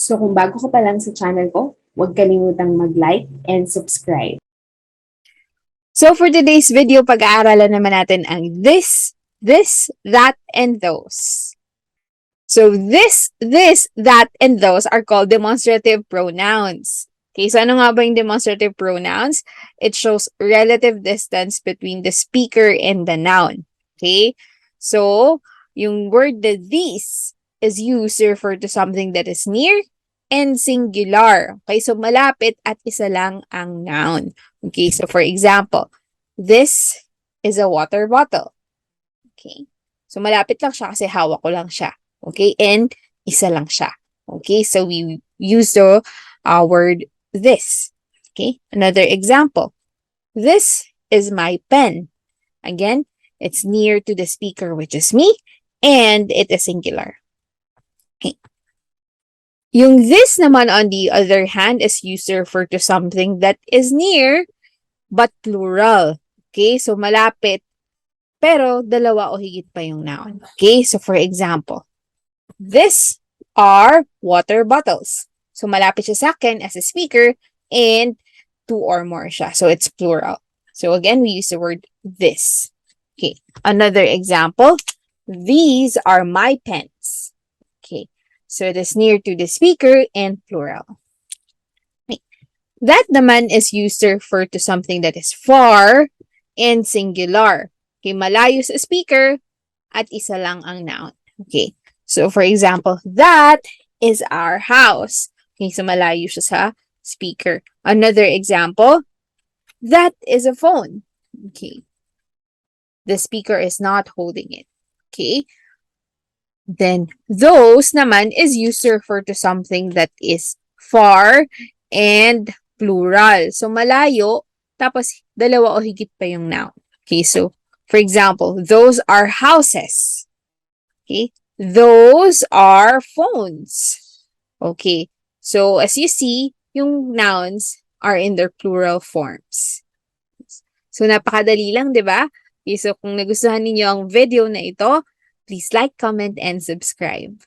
So kung bago ka pa lang sa channel ko, huwag kalimutang mag-like and subscribe. So for today's video, pag-aaralan naman natin ang this, that, and those. So this, that, and those are called demonstrative pronouns. Okay, so ano nga ba yung demonstrative pronouns? It shows relative distance between the speaker and the noun. Okay, so yung word the these is used to refer to something that is near and singular. Okay, so malapit at isa lang ang noun. Okay, so for example, this is a water bottle. Okay, so malapit lang siya kasi hawak ko lang siya. Okay, and isa lang siya. Okay, so we use the word this. Okay, another example. This is my pen. Again, it's near to the speaker, which is me, and it is singular. Okay. Yung this naman, on the other hand, is used to refer to something that is near but plural. Okay, so malapit, pero dalawa o higit pa yung noun. Okay, so for example, these are water bottles. So malapit siya sa akin as a speaker and two or more siya. So it's plural. So again, we use the word this. Okay, another example. These are my pens. Okay, so it is near to the speaker and plural. Okay. That naman is used to refer to something that is far and singular. Okay, malayo sa speaker at isa lang ang noun. Okay, so for example, that is our house. Okay, so malayo siya sa speaker. Another example, that is a phone. Okay, the speaker is not holding it. Okay, then those naman is used to refer to something that is far and plural. So malayo, tapos dalawa o higit pa yung noun. Okay, so for example, those are houses. Okay, those are phones. Okay, so as you see, yung nouns are in their plural forms. So napakadali lang, di ba? Okay, so kung nagustuhan ninyo ang video na ito, please like, comment, and subscribe.